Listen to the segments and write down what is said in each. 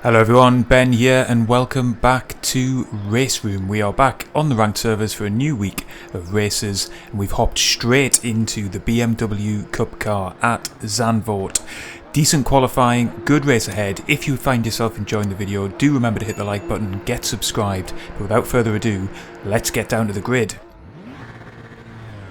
Hello everyone, Ben here and welcome back to RaceRoom. We are back on the ranked servers for a new week of races and we've hopped straight into the BMW Cup Car at Zandvoort. Decent qualifying, good race ahead. If you find yourself enjoying the video, do remember to hit the like button and get subscribed. But without further ado, let's get down to the grid.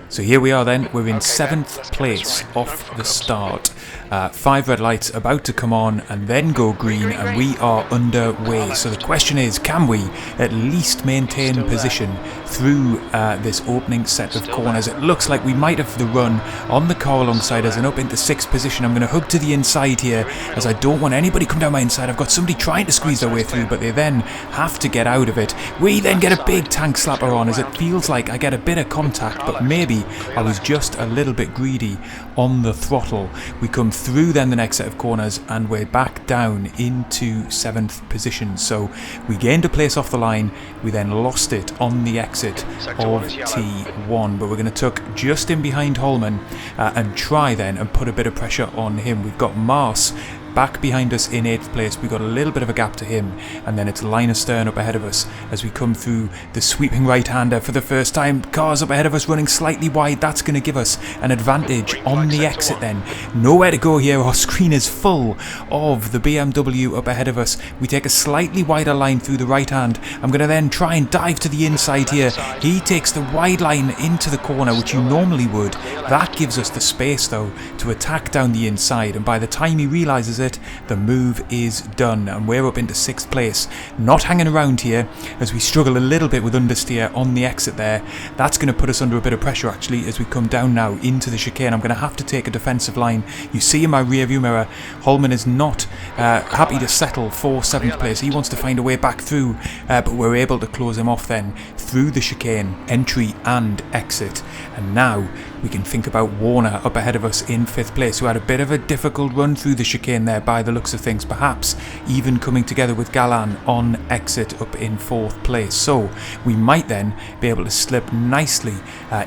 So here we are then, we're in 7th place off the start. 5 red lights about to come on and then go green and we are underway. So the question is, can we at least maintain position through this opening set of corners? It looks like we might have the run on the car alongside us and up into 6th position. I'm going to hug to the inside here as I don't want anybody come down my inside. I've got somebody trying to squeeze their way through but they then have to get out of it. We then get a big tank slapper on as it feels like I get a bit of contact, but maybe I was just a little bit greedy on the throttle. We come through then the next set of corners and we're back down into 7th position. So we gained a place off the line, we then lost it on the exit of T1, but we're going to tuck just in behind Holman and try then and put a bit of pressure on him. We've got Mars back behind us in 8th place. We've got a little bit of a gap to him and then it's line astern up ahead of us as we come through the sweeping right-hander for the first time. Cars up ahead of us running slightly wide. That's going to give us an advantage on the exit then. Nowhere to go here. Our screen is full of the BMW up ahead of us. We take a slightly wider line through the right hand. I'm going to then try and dive to the inside here. He takes the wide line into the corner, which you normally would. That gives us the space though to attack down the inside, and by the time he realises it, the move is done and we're up into 6th place. Not hanging around here as we struggle a little bit with understeer on the exit there. That's going to put us under a bit of pressure actually as we come down now into the chicane. I'm going to have to take a defensive line. You see in my rear view mirror, Holman is not happy to settle for 7th place. He wants to find a way back through, but we're able to close him off then through the chicane, entry and exit. And now we can think about Warner up ahead of us in 5th place, who had a bit of a difficult run through the chicane there by the looks of things, perhaps even coming together with Galan on exit up in 4th place. So we might then be able to slip nicely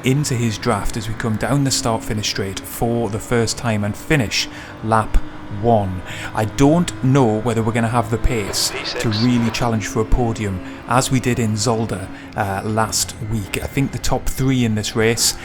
into his draft as we come down the start finish straight for the first time and finish lap 1. I don't know whether we're going to have the pace to really challenge for a podium as we did in Zolder last week. I think the top 3 in this race,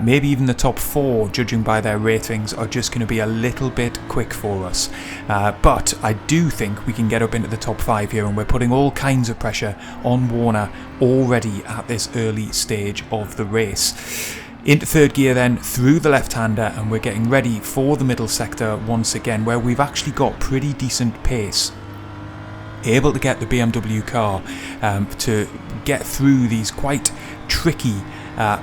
maybe even the top 4 judging by their ratings, are just going to be a little bit quick for us, but I do think we can get up into the top 5 here, and we're putting all kinds of pressure on Warner already at this early stage of the race. Into 3rd gear then, through the left-hander, and we're getting ready for the middle sector once again, where we've actually got pretty decent pace. Able to get the BMW car to get through these quite tricky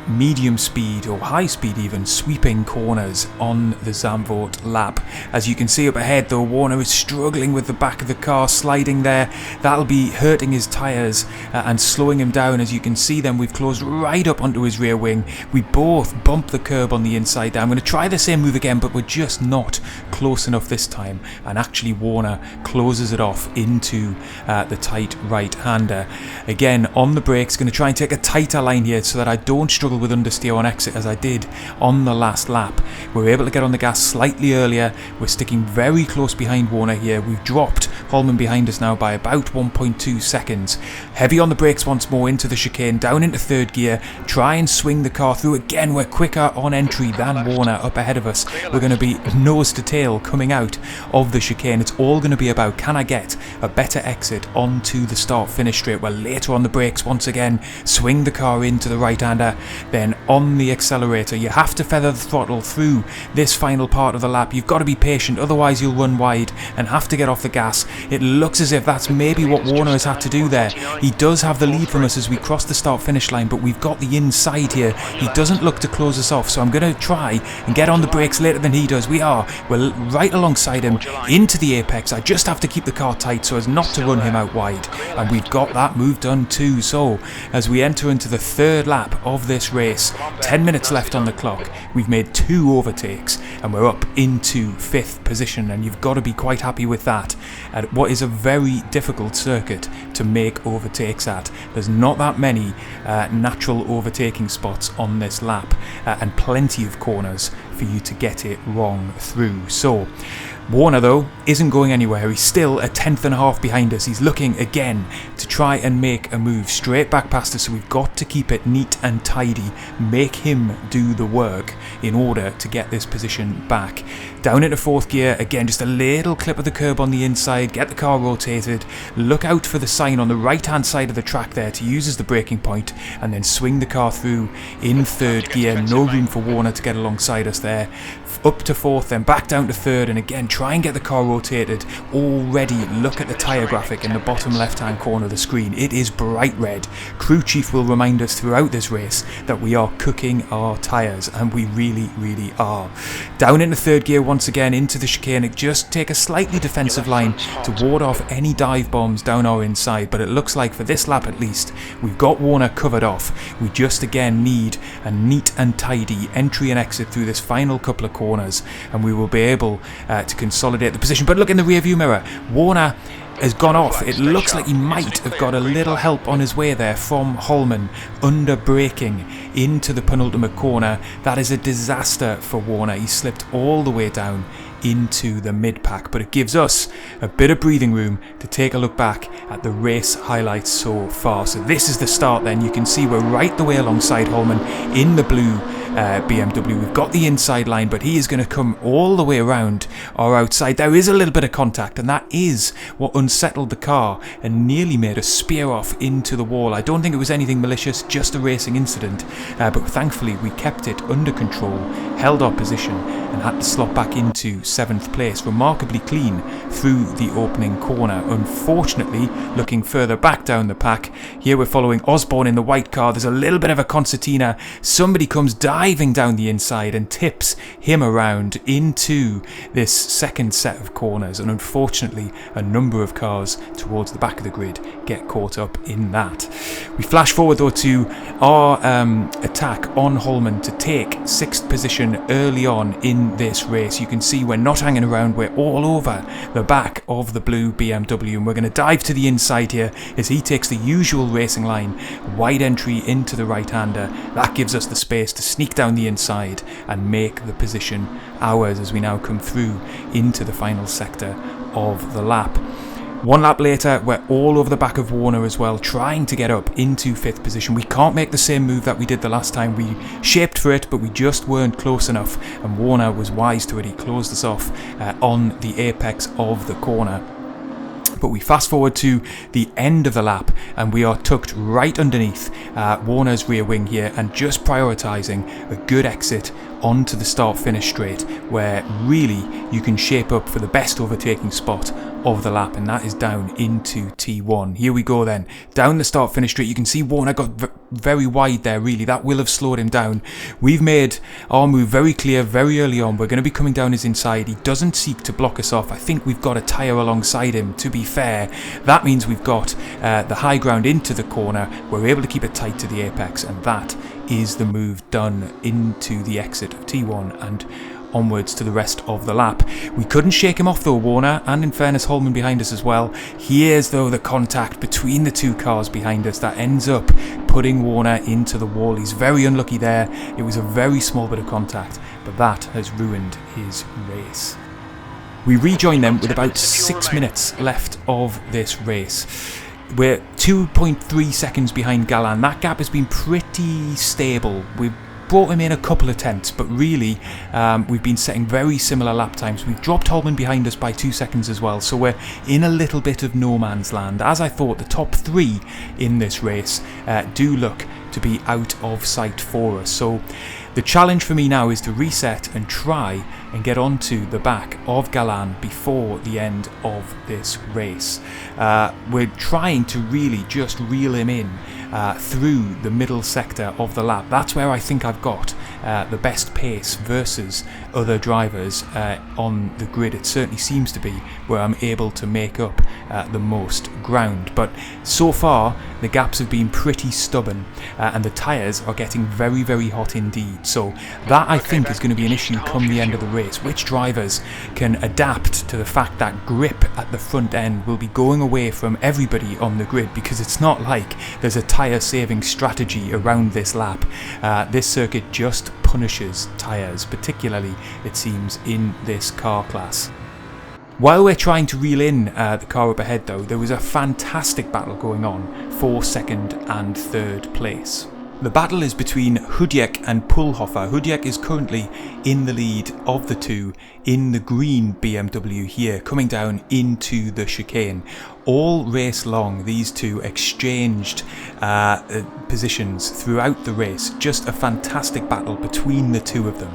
medium speed or high speed even sweeping corners on the Zandvoort lap. As you can see up ahead though, Warner is struggling with the back of the car, sliding there. That'll be hurting his tyres and slowing him down. As you can see then, we've closed right up onto his rear wing. We both bump the curb on the inside down. I'm going to try the same move again, but we're just not close enough this time, and actually Warner closes it off into the tight right-hander. Again on the brakes, going to try and take a tighter line here so that I don't struggle with understeer on exit as I did on the last lap. We're able to get on the gas slightly earlier. We're sticking very close behind Warner here. We've dropped Holman behind us now by about 1.2 seconds. Heavy on the brakes once more into the chicane, down into 3rd gear, try and swing the car through. Again, we're quicker on entry than Warner up ahead of us. We're going to be nose to tail coming out of the chicane. It's all going to be about, can I get a better exit onto the start finish straight? Well, later on the brakes once again, swing the car into the right-hander. Then on the accelerator, you have to feather the throttle through this final part of the lap. You've got to be patient, otherwise you'll run wide and have to get off the gas. It looks as if that's maybe what Warner has had to do there. He does have the lead from us as we cross the start finish line, but we've got the inside here. He doesn't look to close us off, so I'm going to try and get on the brakes later than he does. We're right alongside him into the apex. I just have to keep the car tight so as not to run him out wide, and we've got that move done too. So as we enter into the 3rd lap of this race, 10 minutes left on the clock, we've made 2 overtakes and we're up into 5th position, and you've got to be quite happy with that at what is a very difficult circuit to make overtakes at. There's not that many natural overtaking spots on this lap, and plenty of corners for you to get it wrong through. So Warner, though, isn't going anywhere. He's still a tenth and a half behind us. He's looking again to try and make a move straight back past us, so we've got to keep it neat and tidy, make him do the work in order to get this position back. Down into fourth gear, again, just a little clip of the curb on the inside, get the car rotated, look out for the sign on the right hand side of the track there to use as the braking point, and then swing the car through in third gear. No room for Warner to get alongside us there. Up to fourth, then back down to third, and again try and get the car rotated. Already look at the tyre graphic in the bottom left hand corner of the screen. It is bright red. Crew chief will remind us throughout this race that we are cooking our tyres, and we really are. Down into third gear once again, into the chicane. Just take a slightly defensive line to ward off any dive bombs down our inside, but it looks like for this lap at least we've got Warner covered off. We just again need a neat and tidy entry and exit through this final couple of corners, and we will be able to consolidate the position. But look in the rear view mirror, Warner has gone off. It looks like he might have got a little help on his way there from Holman, under braking into the penultimate corner. That is a disaster for Warner. He slipped all the way down into the mid-pack, but it gives us a bit of breathing room to take a look back at the race highlights so far. So this is the start then. You can see we're right the way alongside Holman in the blue BMW. We've got the inside line, but he is going to come all the way around our outside. There is a little bit of contact, and that is what unsettled the car and nearly made a spear off into the wall. I don't think it was anything malicious, just a racing incident, but thankfully we kept it under control, held our position, and had to slot back into 7th place, remarkably clean through the opening corner. Unfortunately, looking further back down the pack, here we're following Osborne in the white car. There's a little bit of a concertina. Somebody comes diving down the inside and tips him around into this second set of corners, and unfortunately a number of cars towards the back of the grid get caught up in that. We flash forward though to our attack on Holman to take 6th position early on in this race. You can see we're not hanging around, we're all over the back of the blue BMW, and we're going to dive to the inside here as he takes the usual racing line, wide entry into the right-hander. That gives us the space to sneak down the inside and make the position ours as we now come through into the final sector of the lap. One lap later, we're all over the back of Warner as well, trying to get up into 5th position. We can't make the same move that we did the last time. We shaped for it, but we just weren't close enough, and Warner was wise to it. He closed us off on the apex of the corner. But we fast forward to the end of the lap, and we are tucked right underneath Warner's rear wing here, and just prioritising a good exit onto the start-finish straight, where really you can shape up for the best overtaking spot of the lap, and that is down into T1. Here we go then, down the start-finish straight. You can see Warner got very wide there, really. That will have slowed him down. We've made our move very clear very early on. We're going to be coming down his inside. He doesn't seek to block us off. I think we've got a tyre alongside him, to be fair. That means we've got the high ground into the corner. We're able to keep it tight to the apex, and that is the move done into the exit of T1 and onwards to the rest of the lap. We couldn't shake him off though, Warner, and in fairness Holman behind us as well. Here's though the contact between the two cars behind us that ends up putting Warner into the wall. He's very unlucky there. It was a very small bit of contact, but that has ruined his race. We rejoin them with about 6 minutes left of this race. We're 2.3 seconds behind Galan. That gap has been pretty stable. We've brought him in a couple of tenths, but really we've been setting very similar lap times. We've dropped Holman behind us by 2 seconds as well, so we're in a little bit of no man's land. As I thought, the top 3 in this race do look to be out of sight for us. So the challenge for me now is to reset and try and get onto the back of Galan before the end of this race. We're trying to really just reel him in through the middle sector of the lap. That's where I think I've got the best pace versus other drivers on the grid. It certainly seems to be where I'm able to make up the most ground, but so far the gaps have been pretty stubborn, and the tyres are getting very, very hot indeed. So that, I think, is going to be an issue come the end of the race. Which drivers can adapt to the fact that grip at the front end will be going away from everybody on the grid, because it's not like there's a tyre saving strategy around this lap. This circuit just punishes tyres, particularly it seems in this car class. While we're trying to reel in the car up ahead though, there was a fantastic battle going on for second and third place. The battle is between Hudjek and Pulhofer. Hudjek is currently in the lead of the two in the green BMW here, coming down into the chicane. All race long, these two exchanged positions throughout the race. Just a fantastic battle between the two of them.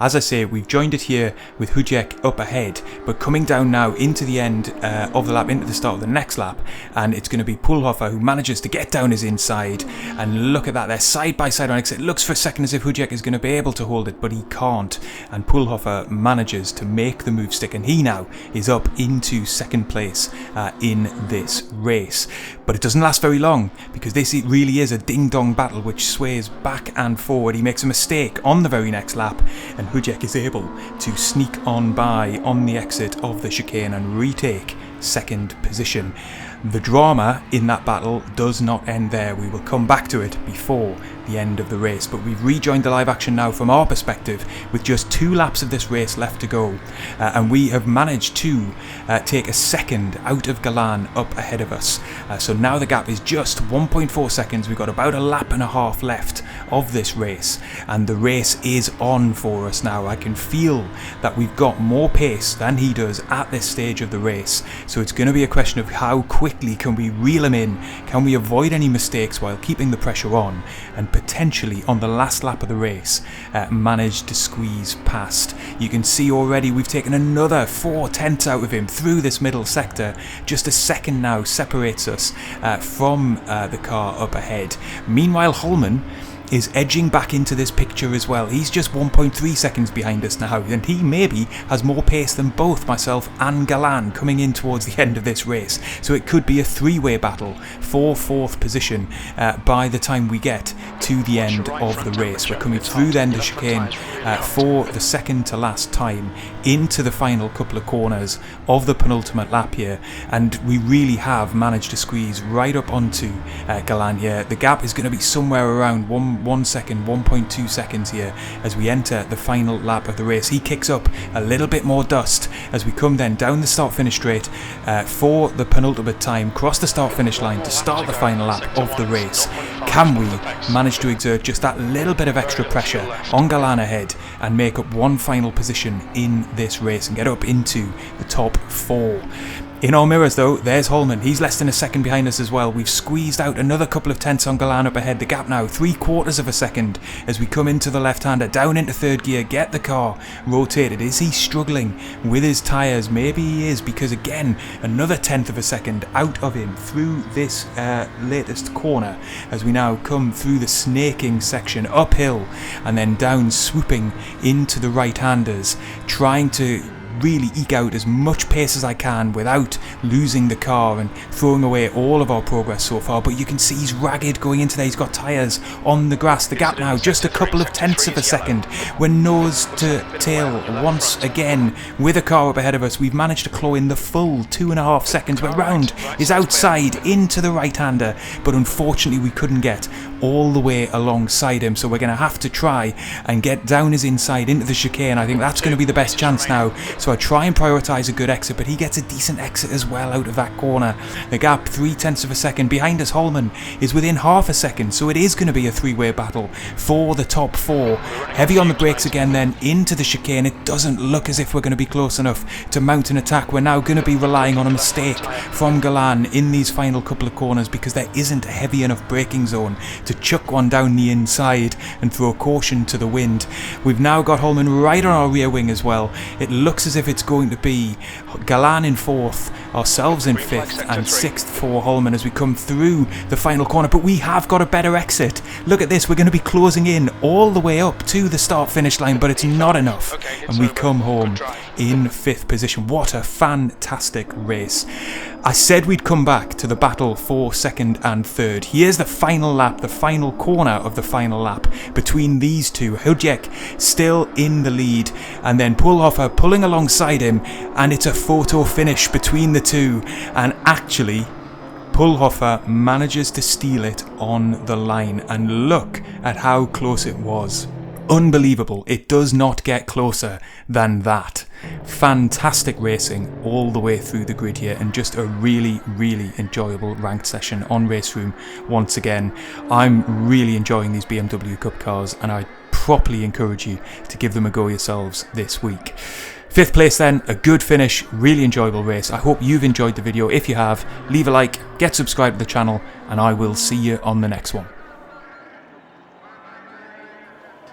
As I say, we've joined it here with Hudjek up ahead, but coming down now into the end of the lap, into the start of the next lap, and it's going to be Pulhofer who manages to get down his inside, and look at that, they're side by side on exit. It looks for a second as if Hudjek is going to be able to hold it, but he can't, and Pulhofer manages to make the move stick, and he now is up into second place in this race. But it doesn't last very long, because this really is a ding-dong battle which sways back and forward. He makes a mistake on the very next lap, and Hudjek is able to sneak on by on the exit of the chicane and retake second position. The drama in that battle does not end there. We will come back to it before the end of the race, but we've rejoined the live action now from our perspective with just 2 laps of this race left to go, and we have managed to take a second out of Galan up ahead of us. So now the gap is just 1.4 seconds. We've got about a lap and a half left of this race, and the race is on for us now. I can feel that we've got more pace than he does at this stage of the race, so it's going to be a question of how quickly can we reel him in, can we avoid any mistakes while keeping the pressure on, and potentially on the last lap of the race manage to squeeze past. You can see already we've taken another 4/10 out of him through this middle sector. Just a second now separates us from the car up ahead. Meanwhile, Holman is edging back into this picture as well. He's just 1.3 seconds behind us now, and he maybe has more pace than both myself and Galan coming in towards the end of this race. So it could be a 3-way battle for 4th position by the time we get to the end of the race. We're coming through then the chicane for the second to last time into the final couple of corners of the penultimate lap here, and we really have managed to squeeze right up onto Galan here. The gap is going to be somewhere around 1 second, 1.2 seconds here as we enter the final lap of the race. He kicks up a little bit more dust as we come then down the start finish straight for the penultimate time, cross the start finish line to start the final lap of the race. Can we manage to exert just that little bit of extra pressure on Galan ahead and make up one final position in this race and get up into the top 4? In our mirrors though, there's Holman. He's less than a second behind us as well. We've squeezed out another couple of tenths on Galan up ahead. The gap now 3/4 of a second as we come into the left-hander, down into 3rd gear, get the car rotated. Is he struggling with his tyres? Maybe he is, because again, another 1/10 of a second out of him through this latest corner as we now come through the snaking section uphill and then down, swooping into the right-handers, trying to really eke out as much pace as I can without losing the car and throwing away all of our progress so far. But you can see he's ragged going into there. He's got tyres on the grass. The gap now just a couple of tenths of a second. We're nose to tail once again with a car up ahead of us. We've managed to claw in the full 2.5 seconds. We're round is outside into the right-hander, but unfortunately we couldn't get all the way alongside him, so we're going to have to try and get down his inside into the chicane. I think that's going to be the best chance now, so I try and prioritise a good exit, but he gets a decent exit as well out of that corner. The gap 0.3 of a second. Behind us, Holman is within half a second, so it is going to be a 3-way battle for the top 4. Heavy on the brakes again then into the chicane. It doesn't look as if we're going to be close enough to mount an attack. We're now going to be relying on a mistake from Galan in these final couple of corners, because there isn't a heavy enough braking zone to to chuck one down the inside and throw caution to the wind. We've now got Holman right on our rear wing as well. It looks as if it's going to be Galan in 4th, ourselves in 5th, and 6th for Holman as we come through the final corner. But we have got a better exit. Look at this, we're going to be closing in all the way up to the start-finish line, but it's not enough. And we come home in 5th position. What a fantastic race. I said we'd come back to the battle for 2nd and 3rd. Here's the final lap, the final corner of the final lap between these two. Hudjek still in the lead, and then Pulhofer pulling alongside him, and it's a photo finish between the two. And actually, Pulhofer manages to steal it on the line, and look at how close it was. Unbelievable. It does not get closer than that. Fantastic racing all the way through the grid here, and just a really enjoyable ranked session on RaceRoom once again. I'm really enjoying these BMW Cup cars, and I properly encourage you to give them a go yourselves this week. 5th place then, a good finish, really enjoyable race. I hope you've enjoyed the video. If you have, leave a like, get subscribed to the channel, and I will see you on the next one.